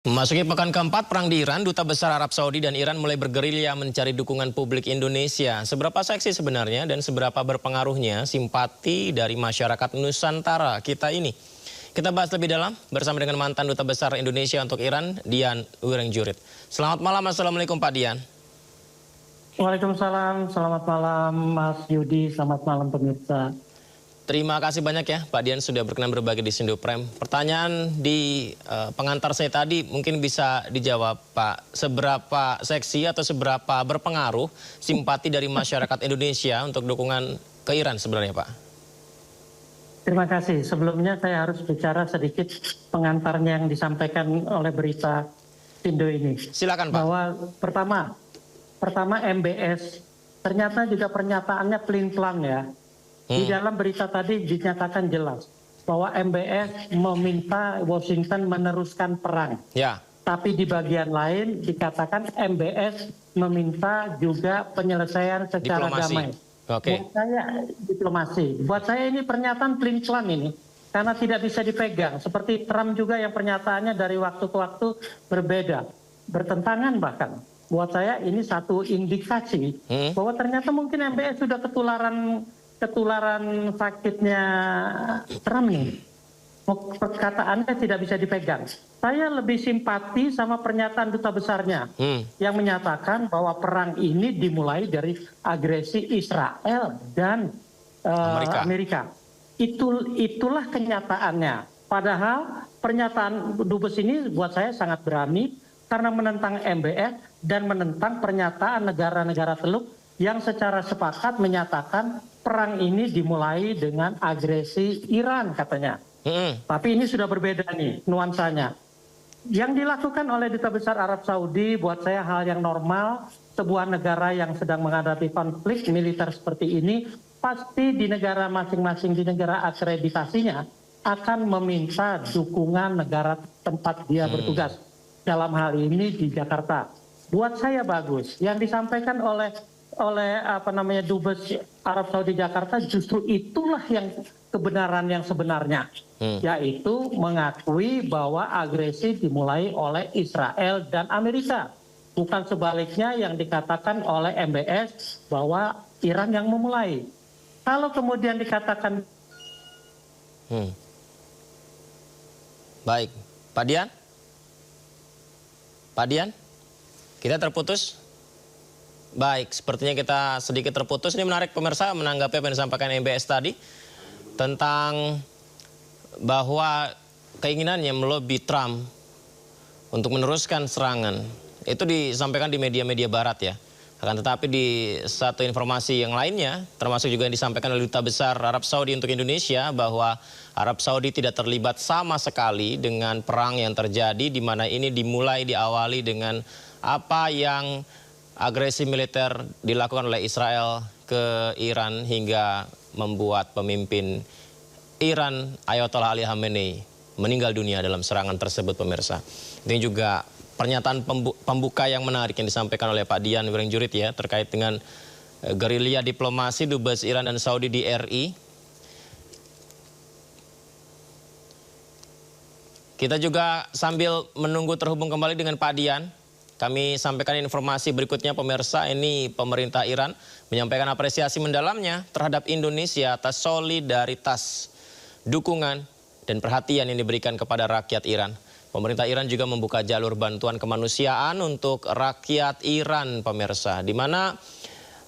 Memasuki pekan keempat perang di Iran, Duta Besar Arab Saudi dan Iran mulai bergerilya mencari dukungan publik Indonesia. Seberapa seksi sebenarnya dan seberapa berpengaruhnya simpati dari masyarakat Nusantara kita ini? Kita bahas lebih dalam bersama dengan mantan Duta Besar Indonesia untuk Iran, Dian Wirengjurith. Selamat malam, Assalamualaikum Pak Dian. Waalaikumsalam, selamat malam Mas Yudi, selamat malam pemirsa. Terima kasih banyak ya Pak Dian sudah berkenan berbagi di Sindo Prime. Pertanyaan di pengantar saya tadi mungkin bisa dijawab Pak. Seberapa seksi atau seberapa berpengaruh simpati dari masyarakat Indonesia untuk dukungan ke Iran sebenarnya Pak? Terima kasih. Sebelumnya saya harus bicara sedikit pengantarnya yang disampaikan oleh berita Sindo ini. Silakan Pak. Bahwa pertama MBS ternyata juga pernyataannya pelin-pelan ya. Di dalam berita tadi dinyatakan jelas bahwa MBS meminta Washington meneruskan perang. Ya. Tapi di bagian lain dikatakan MBS meminta juga penyelesaian secara damai. Oke. Buat saya diplomasi. Buat saya ini pernyataan pelin-pelan ini karena tidak bisa dipegang. Seperti Trump juga yang pernyataannya dari waktu ke waktu berbeda, bertentangan bahkan. Buat saya ini satu indikasi bahwa ternyata mungkin MBS sudah ketularan sakitnya Trump nih. Perkataannya tidak bisa dipegang. Saya lebih simpati sama pernyataan duta besarnya yang menyatakan bahwa perang ini dimulai dari agresi Israel dan Amerika. Itulah kenyataannya. Padahal pernyataan dubes ini buat saya sangat berani karena menentang MBS dan menentang pernyataan negara-negara Teluk yang secara sepakat menyatakan perang ini dimulai dengan agresi Iran katanya. Tapi ini sudah berbeda nih nuansanya. Yang dilakukan oleh Duta Besar Arab Saudi buat saya hal yang normal. Sebuah negara yang sedang menghadapi konflik militer seperti ini pasti di negara masing-masing, di negara akreditasinya akan meminta dukungan negara tempat dia bertugas. Dalam hal ini di Jakarta. Buat saya bagus. Yang disampaikan oleh Dubes Arab Saudi Jakarta justru itulah yang kebenaran yang sebenarnya, yaitu mengakui bahwa agresi dimulai oleh Israel dan Amerika, bukan sebaliknya yang dikatakan oleh MBS bahwa Iran yang memulai. Kalau kemudian dikatakan baik, Pak Dian, kita terputus. Baik, sepertinya kita sedikit terputus. Ini menarik pemirsa menanggapi apa yang disampaikan MBS tadi tentang bahwa keinginannya melobi Trump untuk meneruskan serangan. Itu disampaikan di media-media barat ya. Akan tetapi di satu informasi yang lainnya, termasuk juga yang disampaikan oleh Duta Besar Arab Saudi untuk Indonesia bahwa Arab Saudi tidak terlibat sama sekali dengan perang yang terjadi, di mana ini diawali dengan apa yang agresi militer dilakukan oleh Israel ke Iran hingga membuat pemimpin Iran Ayatollah Ali Khamenei meninggal dunia dalam serangan tersebut pemirsa. Ini juga pernyataan pembuka yang menarik yang disampaikan oleh Pak Dian Wirengjurith ya terkait dengan gerilya diplomasi Dubes Iran dan Saudi di RI. Kita juga sambil menunggu terhubung kembali dengan Pak Dian. Kami sampaikan informasi berikutnya pemirsa, ini pemerintah Iran menyampaikan apresiasi mendalamnya terhadap Indonesia atas solidaritas, dukungan, dan perhatian yang diberikan kepada rakyat Iran. Pemerintah Iran juga membuka jalur bantuan kemanusiaan untuk rakyat Iran pemirsa. Di mana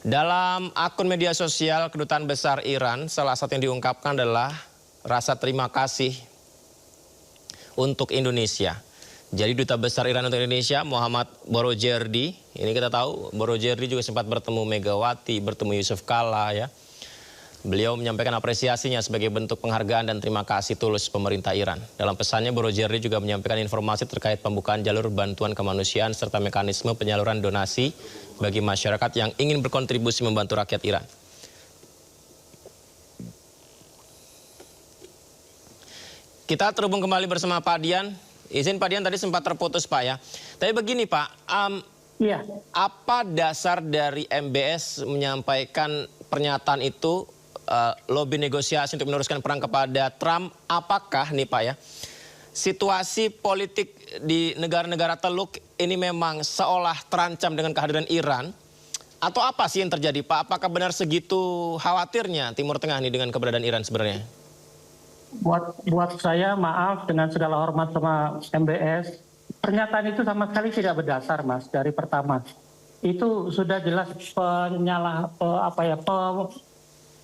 dalam akun media sosial Kedutaan Besar Iran, salah satu yang diungkapkan adalah rasa terima kasih untuk Indonesia. Jadi Duta Besar Iran untuk Indonesia, Muhammad Borojerdi, ini kita tahu Borojerdi juga sempat bertemu Megawati, bertemu Yusuf Kala ya. Beliau menyampaikan apresiasinya sebagai bentuk penghargaan dan terima kasih tulus pemerintah Iran. Dalam pesannya Borojerdi juga menyampaikan informasi terkait pembukaan jalur bantuan kemanusiaan serta mekanisme penyaluran donasi bagi masyarakat yang ingin berkontribusi membantu rakyat Iran. Kita terhubung kembali bersama Pak Dian. Izin Pak Dian tadi sempat terputus Pak ya. Tapi begini Pak, apa dasar dari MBS menyampaikan pernyataan itu, lobby negosiasi untuk meneruskan perang kepada Trump? Apakah nih Pak ya, situasi politik di negara-negara Teluk ini memang seolah terancam dengan kehadiran Iran? Atau apa sih yang terjadi, Pak? Apakah benar segitu khawatirnya Timur Tengah ini dengan keberadaan Iran sebenarnya? Buat saya, maaf dengan segala hormat sama MBS, pernyataan itu sama sekali tidak berdasar, Mas. Dari pertama itu sudah jelas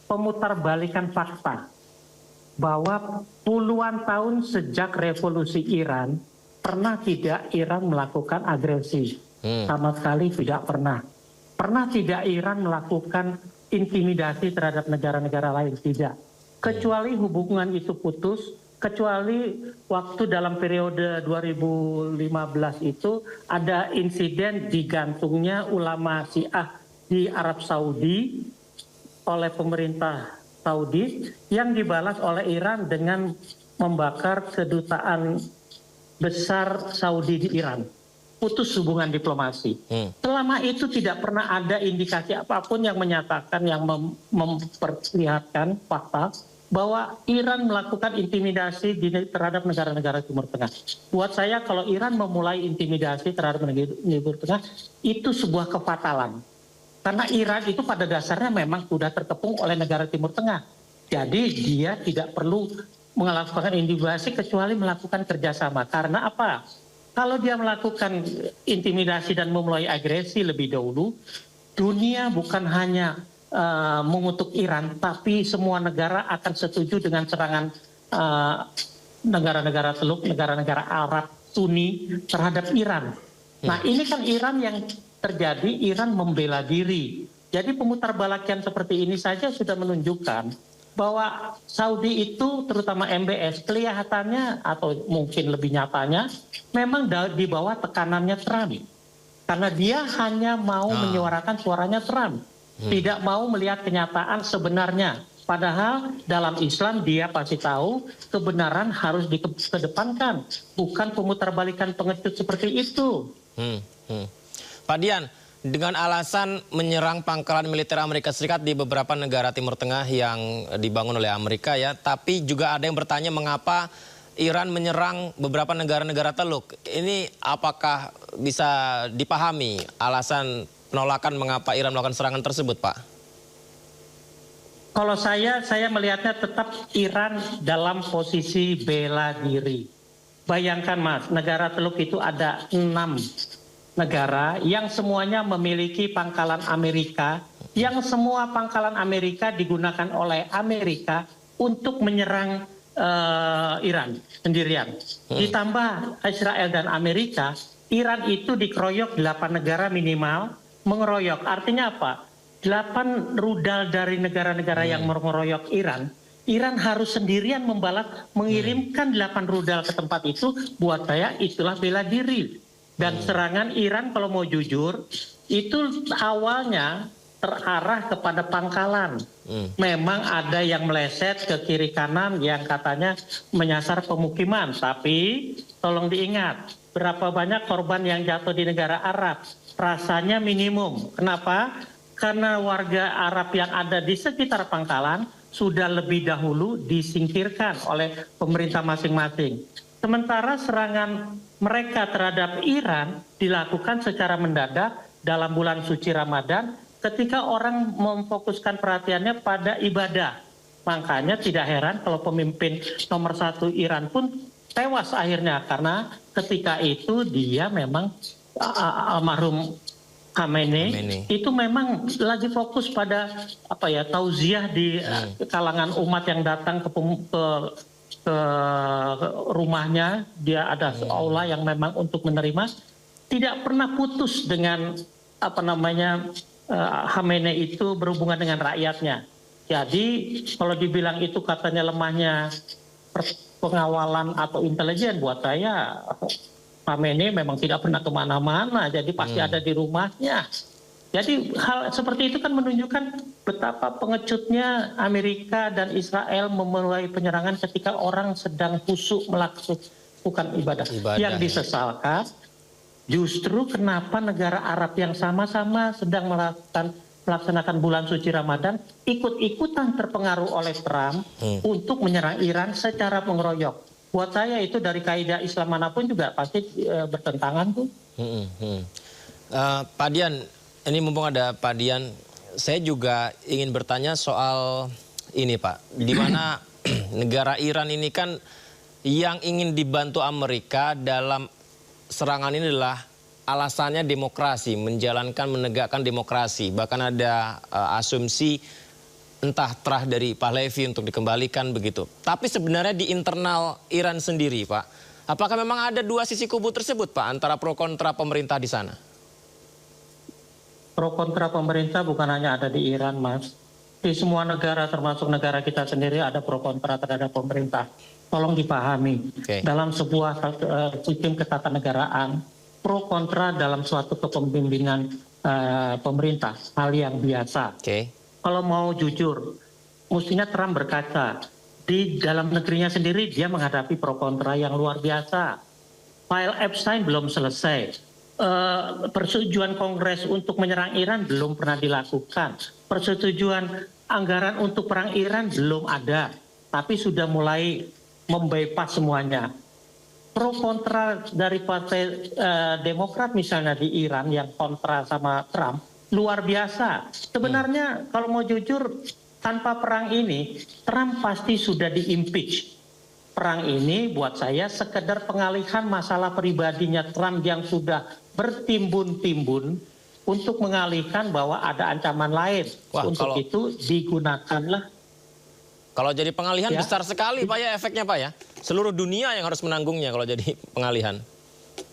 pemutarbalikan fakta bahwa puluhan tahun sejak revolusi Iran pernah tidak Iran melakukan agresi, sama sekali tidak pernah. Pernah tidak Iran melakukan intimidasi terhadap negara-negara lain? Tidak. Kecuali hubungan itu putus, kecuali waktu dalam periode 2015 itu ada insiden digantungnya ulama Syiah di Arab Saudi oleh pemerintah Saudi yang dibalas oleh Iran dengan membakar kedutaan besar Saudi di Iran. Putus hubungan diplomasi. Selama itu tidak pernah ada indikasi apapun yang menyatakan, yang memperlihatkan fakta bahwa Iran melakukan intimidasi terhadap negara-negara Timur Tengah. Buat saya kalau Iran memulai intimidasi terhadap negara Timur Tengah, itu sebuah kefatalan. Karena Iran itu pada dasarnya memang sudah terkepung oleh negara Timur Tengah. Jadi dia tidak perlu melakukan intimidasi kecuali melakukan kerjasama. Karena apa? Kalau dia melakukan intimidasi dan memulai agresi lebih dahulu, dunia bukan hanya mengutuk Iran, tapi semua negara akan setuju dengan serangan negara-negara Teluk, negara-negara Arab Sunni terhadap Iran. Nah ini kan Iran yang terjadi, Iran membela diri. Jadi pemutarbalikan seperti ini saja sudah menunjukkan bahwa Saudi itu terutama MBS kelihatannya atau mungkin lebih nyatanya memang di bawah tekanannya Trump. Karena dia hanya mau menyuarakan suaranya Trump. Tidak mau melihat kenyataan sebenarnya. Padahal dalam Islam dia pasti tahu kebenaran harus dikedepankan. Bukan pemutarbalikan pengecut seperti itu. Pak Dian, dengan alasan menyerang pangkalan militer Amerika Serikat di beberapa negara Timur Tengah yang dibangun oleh Amerika ya, tapi juga ada yang bertanya mengapa Iran menyerang beberapa negara-negara Teluk. Ini apakah bisa dipahami alasan penolakan mengapa Iran melakukan serangan tersebut, Pak? Kalau saya melihatnya tetap Iran dalam posisi bela diri. Bayangkan Mas, negara Teluk itu ada 6 negara yang semuanya memiliki pangkalan Amerika, yang semua pangkalan Amerika digunakan oleh Amerika untuk menyerang Iran sendirian. Ditambah Israel dan Amerika, Iran itu dikeroyok 8 negara minimal, mengeroyok. Artinya apa? 8 rudal dari negara-negara yang mengeroyok Iran, Iran harus sendirian membalas, mengirimkan 8 rudal ke tempat itu. Buat saya itulah bela diri. Dan serangan Iran kalau mau jujur, itu awalnya terarah kepada pangkalan. Memang ada yang meleset ke kiri kanan yang katanya menyasar pemukiman. Tapi tolong diingat, berapa banyak korban yang jatuh di negara Arab? Rasanya minimum. Kenapa? Karena warga Arab yang ada di sekitar pangkalan sudah lebih dahulu disingkirkan oleh pemerintah masing-masing. Sementara serangan mereka terhadap Iran dilakukan secara mendadak dalam bulan suci Ramadan ketika orang memfokuskan perhatiannya pada ibadah. Makanya tidak heran kalau pemimpin nomor 1 Iran pun tewas akhirnya karena ketika itu dia memang almarhum Khamenei itu memang lagi fokus pada tauziah di kalangan umat yang datang ke rumahnya. Dia ada aula yang memang untuk menerima, tidak pernah putus dengan Khamenei itu berhubungan dengan rakyatnya. Jadi kalau dibilang itu katanya lemahnya pengawalan atau intelijen, buat saya Khamenei memang tidak pernah kemana-mana, jadi pasti ada di rumahnya. Jadi hal seperti itu kan menunjukkan betapa pengecutnya Amerika dan Israel memulai penyerangan ketika orang sedang khusyuk melakukan ibadah. Yang disesalkan justru kenapa negara Arab yang sama-sama sedang melaksanakan bulan suci Ramadan ikut-ikutan terpengaruh oleh Trump untuk menyerang Iran secara mengeroyok. Buat saya itu dari kaidah Islam manapun juga pasti bertentangan tuh. Pak Dian, ini mumpung ada Pak Dian, saya juga ingin bertanya soal ini Pak, di mana negara Iran ini kan yang ingin dibantu Amerika dalam serangan ini adalah alasannya demokrasi, menegakkan demokrasi. Bahkan ada asumsi entah terah dari Pahlavi untuk dikembalikan begitu. Tapi sebenarnya di internal Iran sendiri Pak, apakah memang ada dua sisi kubu tersebut Pak, antara pro kontra pemerintah di sana? Pro kontra pemerintah bukan hanya ada di Iran, Mas. Di semua negara, termasuk negara kita sendiri, ada pro kontra terhadap pemerintah. Tolong dipahami, dalam sebuah sistem ketatanegaraan, pro kontra dalam suatu kepemimpinan pemerintah, hal yang biasa. Kalau mau jujur, mestinya Trump berkaca. Di dalam negerinya sendiri, dia menghadapi pro kontra yang luar biasa. File Epstein belum selesai. Persetujuan Kongres untuk menyerang Iran belum pernah dilakukan. Persetujuan anggaran untuk perang Iran belum ada. Tapi sudah mulai membypass semuanya. Pro kontra dari Partai Demokrat misalnya di Iran yang kontra sama Trump, luar biasa. Sebenarnya kalau mau jujur, tanpa perang ini, Trump pasti sudah di-impeach. Perang ini buat saya sekedar pengalihan masalah pribadinya Trump yang sudah bertimbun-timbun untuk mengalihkan bahwa ada ancaman lain. Untuk itu digunakanlah. Kalau jadi pengalihan besar sekali Pak ya efeknya Pak ya. Seluruh dunia yang harus menanggungnya kalau jadi pengalihan.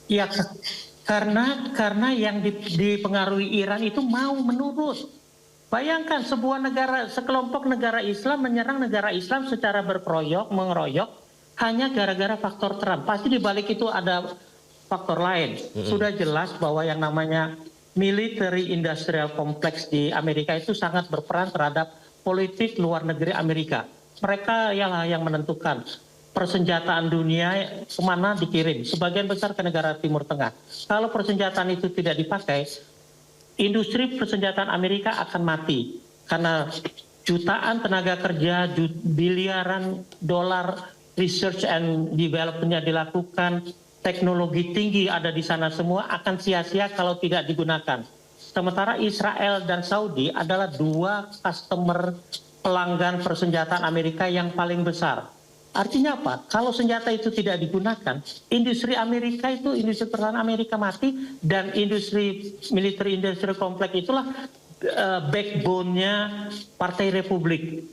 Iya, karena yang dipengaruhi Iran itu mau menurut. Bayangkan sebuah negara, sekelompok negara Islam menyerang negara Islam secara mengeroyok hanya gara-gara faktor Trump. Pasti di balik itu ada faktor lain. Sudah jelas bahwa yang namanya military industrial complex di Amerika itu sangat berperan terhadap politik luar negeri Amerika. Mereka yang menentukan persenjataan dunia kemana dikirim. Sebagian besar ke negara Timur Tengah. Kalau persenjataan itu tidak dipakai, industri persenjataan Amerika akan mati. Karena jutaan tenaga kerja, biliaran dolar research and development-nya dilakukan, teknologi tinggi ada di sana semua akan sia-sia kalau tidak digunakan. Sementara Israel dan Saudi adalah dua customer pelanggan persenjataan Amerika yang paling besar. Artinya apa? Kalau senjata itu tidak digunakan, industri Amerika itu, industri pertahanan Amerika mati, dan industri military industrial complex itulah backbone-nya Partai Republik.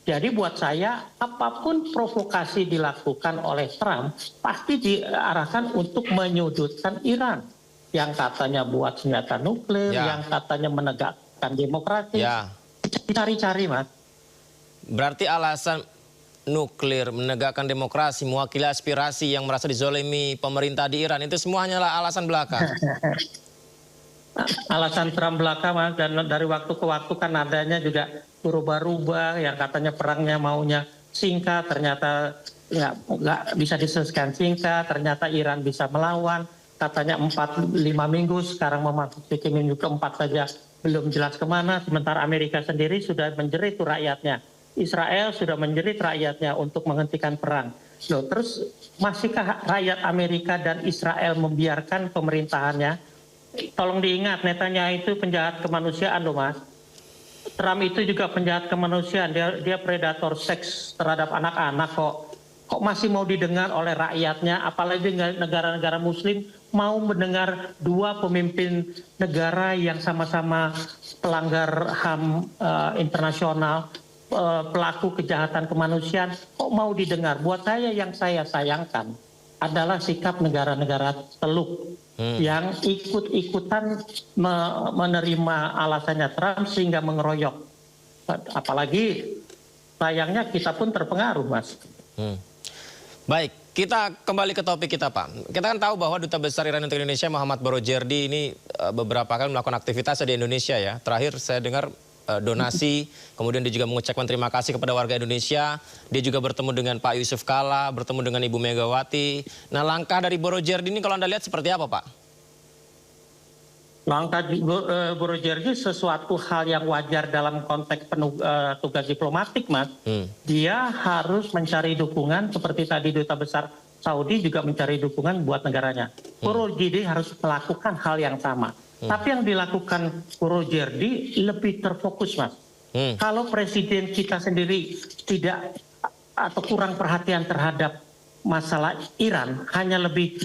Jadi buat saya, apapun provokasi dilakukan oleh Trump, pasti diarahkan untuk menyudutkan Iran. Yang katanya buat senjata nuklir, yang katanya menegakkan demokrasi. Cari-cari, Mas. Berarti alasan nuklir, menegakkan demokrasi, mewakili aspirasi yang merasa dizolimi pemerintah di Iran, itu semua hanyalah alasan belaka. Alasan Trump belaka, Mas, dan dari waktu ke waktu kan adanya juga berubah-ubah, yang katanya perangnya maunya singkat, ternyata nggak bisa diselesaikan singkat, ternyata Iran bisa melawan, katanya 4-5 minggu, sekarang memasuki minggu keempat saja belum jelas kemana, sementara Amerika sendiri sudah menjerit rakyatnya. Israel sudah menjerit rakyatnya untuk menghentikan perang. Loh, terus masihkah rakyat Amerika dan Israel membiarkan pemerintahannya? Tolong diingat, Netanyahu itu penjahat kemanusiaan loh, Mas. Trump itu juga penjahat kemanusiaan, dia predator seks terhadap anak-anak kok. Kok masih mau didengar oleh rakyatnya, apalagi negara-negara muslim mau mendengar dua pemimpin negara yang sama-sama pelanggar HAM internasional, pelaku kejahatan kemanusiaan, kok mau didengar? Buat saya yang saya sayangkan adalah sikap negara-negara teluk yang ikut-ikutan menerima alasannya Trump sehingga mengeroyok. Apalagi sayangnya kita pun terpengaruh, Mas. Baik, kita kembali ke topik kita, Pak. Kita kan tahu bahwa Duta Besar Iran untuk Indonesia Muhammad Barojerdi ini beberapa kali melakukan aktivitas di Indonesia ya. Terakhir saya dengar donasi, kemudian dia juga mengucapkan terima kasih kepada warga Indonesia. Dia juga bertemu dengan Pak Yusuf Kalla, bertemu dengan Ibu Megawati. Nah, langkah dari Barojerdi ini kalau Anda lihat seperti apa, Pak? Langkah Borujerdi sesuatu hal yang wajar dalam konteks tugas diplomatik, Mas. Dia harus mencari dukungan seperti tadi Duta Besar Saudi juga mencari dukungan buat negaranya. Borujerdi harus melakukan hal yang sama. Tapi yang dilakukan Borujerdi lebih terfokus, Mas. Kalau presiden kita sendiri tidak atau kurang perhatian terhadap masalah Iran, hanya lebih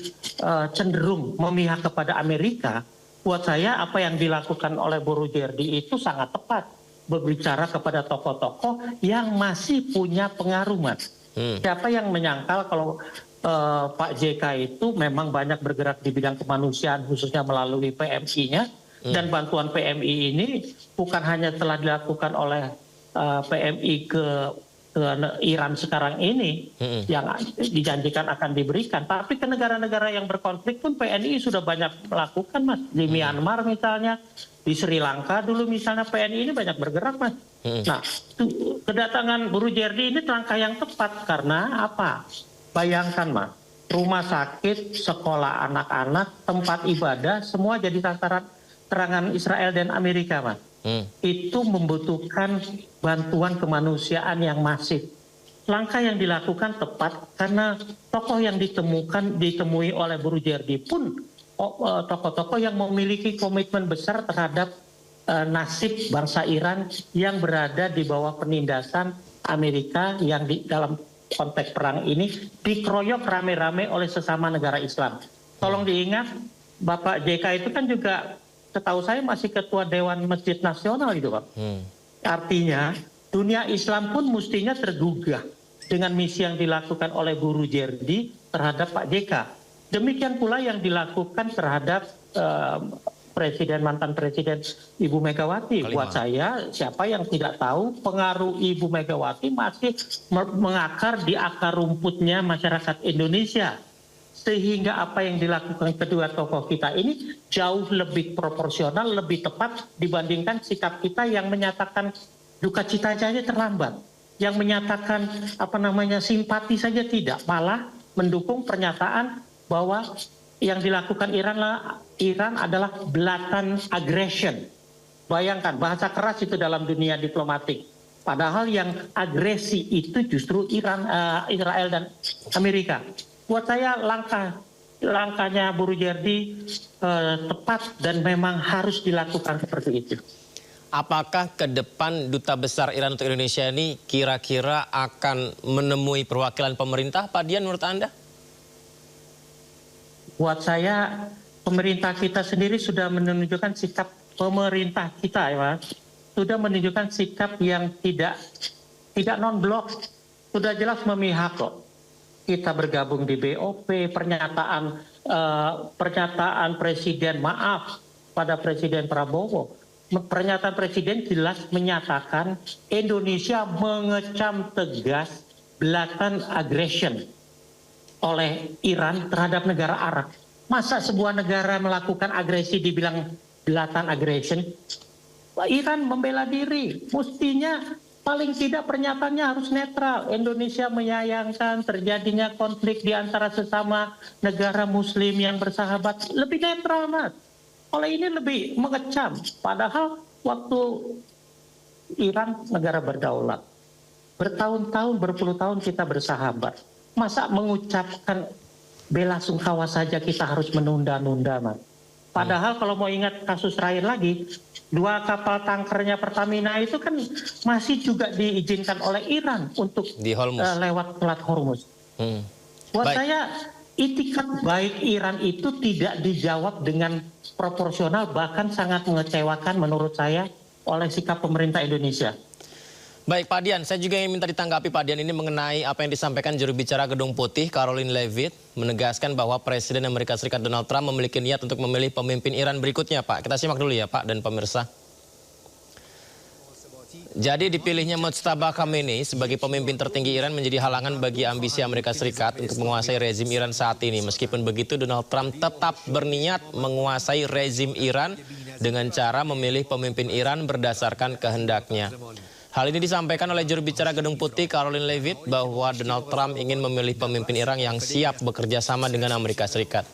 cenderung memihak kepada Amerika, buat saya apa yang dilakukan oleh Borujerdi itu sangat tepat. Berbicara kepada tokoh-tokoh yang masih punya pengaruh, Mas. Siapa yang menyangkal kalau Pak JK itu memang banyak bergerak di bidang kemanusiaan, khususnya melalui PMI-nya. Dan bantuan PMI ini bukan hanya telah dilakukan oleh PMI ke Iran sekarang ini yang dijanjikan akan diberikan, tapi ke negara-negara yang berkonflik pun PNI sudah banyak melakukan, Mas. Di Myanmar misalnya, di Sri Lanka dulu misalnya PNI ini banyak bergerak, Mas. Nah, kedatangan Borujerdi ini langkah yang tepat karena apa? Bayangkan, Mas, rumah sakit, sekolah anak-anak, tempat ibadah, semua jadi sasaran serangan Israel dan Amerika, Mas. Itu membutuhkan bantuan kemanusiaan yang masif. Langkah yang dilakukan tepat karena tokoh yang ditemui oleh Borujerdi pun tokoh-tokoh yang memiliki komitmen besar terhadap nasib bangsa Iran yang berada di bawah penindasan Amerika yang dalam konteks perang ini dikeroyok rame-rame oleh sesama negara Islam. Tolong diingat, Bapak JK itu kan juga setahu saya masih ketua Dewan Masjid Nasional itu, Pak. Artinya dunia Islam pun mestinya tergugah dengan misi yang dilakukan oleh Borujerdi terhadap Pak JK. Demikian pula yang dilakukan terhadap mantan presiden Ibu Megawati. Buat saya, siapa yang tidak tahu pengaruh Ibu Megawati masih mengakar di akar rumputnya masyarakat Indonesia. Sehingga apa yang dilakukan kedua tokoh kita ini jauh lebih proporsional, lebih tepat dibandingkan sikap kita yang menyatakan duka cita saja terlambat. Yang menyatakan simpati saja tidak, malah mendukung pernyataan bahwa yang dilakukan Iran adalah blatant aggression. Bayangkan, bahasa keras itu dalam dunia diplomatik. Padahal yang agresi itu justru Israel dan Amerika. Buat saya langkahnya Borujerdi tepat dan memang harus dilakukan seperti itu. Apakah ke depan Duta Besar Iran untuk Indonesia ini kira-kira akan menemui perwakilan pemerintah, Pak Dian, menurut Anda? Buat saya, pemerintah kita sendiri sudah menunjukkan sikap pemerintah kita, ya Mas. Sudah menunjukkan sikap yang tidak non-blok, sudah jelas memihak kok. Kita bergabung di BOP, pernyataan Presiden maaf pada Presiden Prabowo. Pernyataan Presiden jelas menyatakan Indonesia mengecam tegas blatant aggression oleh Iran terhadap negara Arab. Masa sebuah negara melakukan agresi dibilang blatant aggression? Iran membela diri, mestinya paling tidak pernyataannya harus netral. Indonesia menyayangkan terjadinya konflik di antara sesama negara muslim yang bersahabat. Lebih netral, Mas. Oleh ini lebih mengecam. Padahal waktu Iran negara berdaulat. Bertahun-tahun, berpuluh tahun kita bersahabat. Masa mengucapkan bela sungkawa saja kita harus menunda-nunda, Mas. Padahal kalau mau ingat kasus terakhir lagi, 2 kapal tankernya Pertamina itu kan masih juga diizinkan oleh Iran untuk lewat Selat Hormuz. Buat saya, itikat baik Iran itu tidak dijawab dengan proporsional, bahkan sangat mengecewakan menurut saya oleh sikap pemerintah Indonesia. Baik, Pak Dian, saya juga ingin minta ditanggapi Pak Dian ini mengenai apa yang disampaikan juru bicara Gedung Putih, Karoline Leavitt, menegaskan bahwa Presiden Amerika Serikat Donald Trump memiliki niat untuk memilih pemimpin Iran berikutnya, Pak. Kita simak dulu ya, Pak dan pemirsa. Jadi dipilihnya Mojtaba Khamenei sebagai pemimpin tertinggi Iran menjadi halangan bagi ambisi Amerika Serikat untuk menguasai rezim Iran saat ini. Meskipun begitu, Donald Trump tetap berniat menguasai rezim Iran dengan cara memilih pemimpin Iran berdasarkan kehendaknya. Hal ini disampaikan oleh juru bicara Gedung Putih Karoline Leavitt bahwa Donald Trump ingin memilih pemimpin Iran yang siap bekerja sama dengan Amerika Serikat.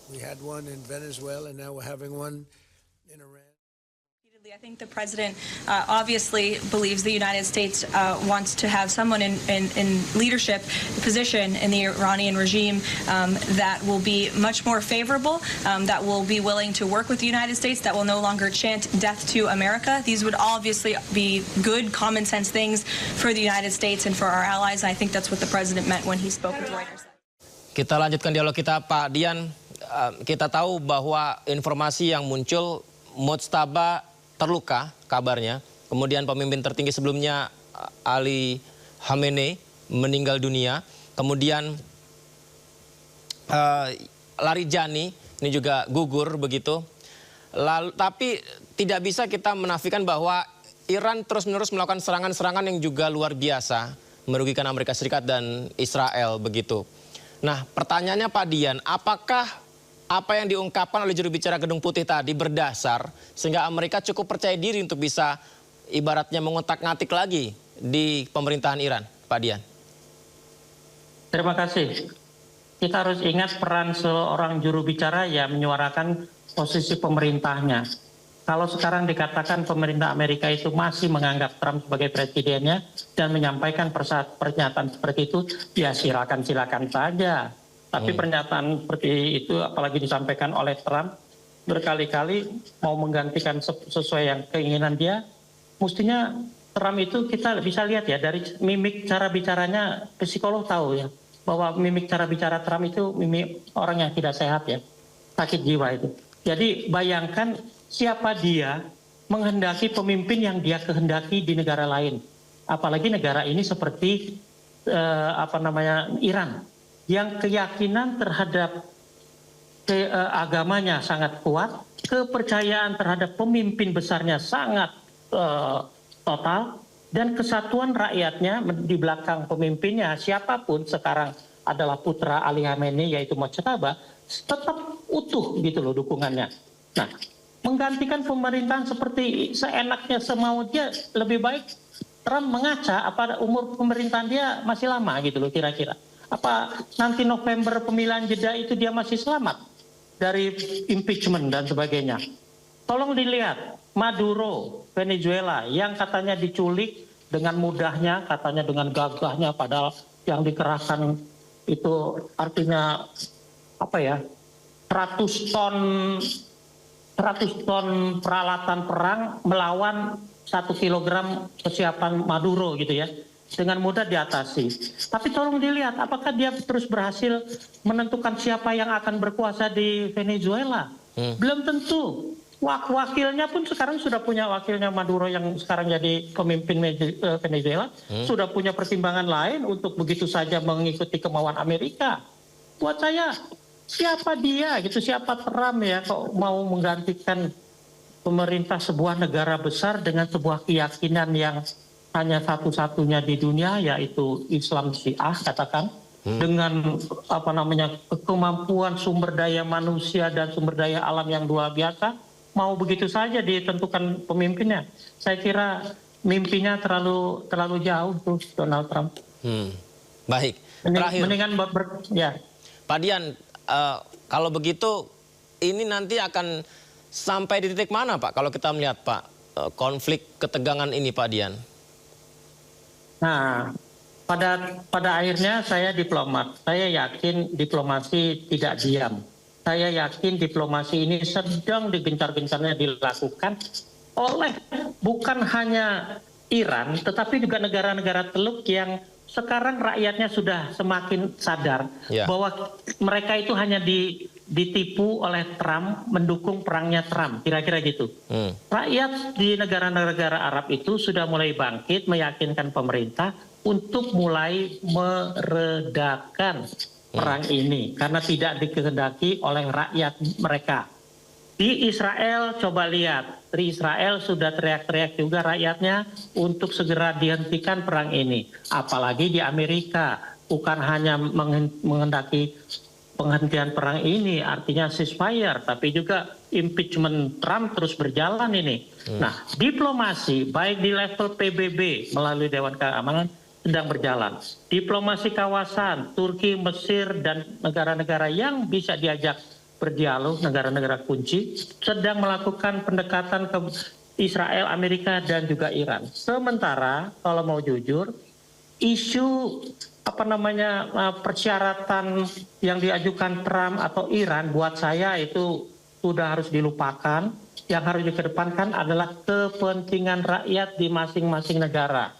We had one in Venezuela, and now we're having one in Iran. I think the president obviously believes the United States wants to have someone in leadership position in the Iranian regime that will be much more favorable, that will be willing to work with the United States, that will no longer chant death to America. These would obviously be good, common sense things for the United States and for our allies. And I think that's what the president meant when he spoke with Reuters. Kita lanjutkan dialog kita, Pak Dian. Kita tahu bahwa informasi yang muncul, Mujtaba terluka kabarnya. Kemudian pemimpin tertinggi sebelumnya Ali Khamenei meninggal dunia. Kemudian Larijani ini juga gugur begitu. Lalu, tapi tidak bisa kita menafikan bahwa Iran terus-menerus melakukan serangan-serangan yang juga luar biasa merugikan Amerika Serikat dan Israel begitu. Nah, pertanyaannya Pak Dian, apakah apa yang diungkapkan oleh juru bicara Gedung Putih tadi berdasar sehingga Amerika cukup percaya diri untuk bisa ibaratnya mengotak-ngatik lagi di pemerintahan Iran, Pak Dian? Terima kasih. Kita harus ingat peran seorang juru bicara yang menyuarakan posisi pemerintahnya. Kalau sekarang dikatakan pemerintah Amerika itu masih menganggap Trump sebagai presidennya dan menyampaikan pernyataan seperti itu, ya silakan saja. Tapi pernyataan seperti itu apalagi disampaikan oleh Trump berkali-kali mau menggantikan sesuai yang keinginan dia. Mestinya Trump itu kita bisa lihat ya dari mimik cara bicaranya, psikolog tahu ya bahwa mimik cara bicara Trump itu mimik orang yang tidak sehat ya, sakit jiwa itu. Jadi bayangkan siapa dia menghendaki pemimpin yang dia kehendaki di negara lain. Apalagi negara ini seperti Iran. Yang keyakinan terhadap agamanya sangat kuat, kepercayaan terhadap pemimpin besarnya sangat total, dan kesatuan rakyatnya di belakang pemimpinnya, siapapun sekarang adalah putra Ali Khamenei yaitu Mujtaba, tetap utuh gitu loh dukungannya. Nah, menggantikan pemerintahan seperti seenaknya semau dia, lebih baik Trump mengaca apa umur pemerintahan dia masih lama gitu loh kira-kira. Apa nanti November pemilihan jeda itu dia masih selamat dari impeachment dan sebagainya. Tolong dilihat Maduro, Venezuela yang katanya diculik dengan mudahnya, katanya dengan gagahnya, padahal yang dikerahkan itu artinya apa ya, 100 ton peralatan perang melawan 1 kilogram kesiapan Maduro gitu ya. Dengan mudah diatasi. Tapi tolong dilihat apakah dia terus berhasil menentukan siapa yang akan berkuasa di Venezuela. Belum tentu. Wakilnya pun sekarang sudah punya wakilnya Maduro yang sekarang jadi pemimpin Venezuela. Sudah punya pertimbangan lain untuk begitu saja mengikuti kemauan Amerika. Buat saya siapa dia gitu, siapa Trump ya kok mau menggantikan pemerintah sebuah negara besar dengan sebuah keyakinan yang hanya satu-satunya di dunia yaitu Islam Syiah katakan dengan kemampuan sumber daya manusia dan sumber daya alam yang luar biasa mau begitu saja ditentukan pemimpinnya. Saya kira mimpinya terlalu jauh tuh Donald Trump. Baik. Terakhir. Mendingan ya. Pak Dian, kalau begitu ini nanti akan sampai di titik mana Pak kalau kita melihat Pak konflik ketegangan ini Pak Dian? Nah, pada akhirnya saya diplomat. Saya yakin diplomasi tidak diam. Saya yakin diplomasi ini sedang digencar-gencarnya dilakukan oleh bukan hanya Iran, tetapi juga negara-negara Teluk yang sekarang rakyatnya sudah semakin sadar bahwa mereka itu hanya ditipu oleh Trump, mendukung perangnya Trump, kira-kira gitu. Rakyat di negara-negara Arab itu sudah mulai bangkit, meyakinkan pemerintah untuk mulai meredakan perang ini karena tidak dikehendaki oleh rakyat mereka. Di Israel coba lihat, di Israel sudah teriak-teriak juga rakyatnya untuk segera dihentikan perang ini. Apalagi di Amerika, bukan hanya menghendaki penghentian perang ini, artinya ceasefire, tapi juga impeachment Trump terus berjalan ini. Nah, diplomasi baik di level PBB melalui Dewan Keamanan sedang berjalan. Diplomasi kawasan, Turki, Mesir, dan negara-negara yang bisa diajak berdialog, negara-negara kunci sedang melakukan pendekatan ke Israel, Amerika, dan juga Iran. Sementara kalau mau jujur, isu persyaratan yang diajukan Trump atau Iran buat saya itu sudah harus dilupakan. Yang harus dikedepankan adalah kepentingan rakyat di masing-masing negara.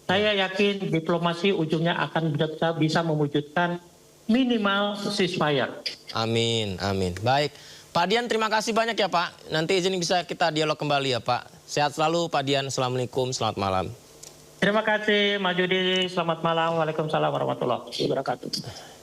Saya yakin diplomasi ujungnya akan bisa mewujudkan minimal ceasefire. Amin, amin. Baik, Pak Dian terima kasih banyak ya Pak. Nanti izin bisa kita dialog kembali ya Pak. Sehat selalu Pak Dian, Assalamualaikum, selamat malam. Terima kasih Mas Judi, selamat malam. Waalaikumsalam warahmatullahi wabarakatuh.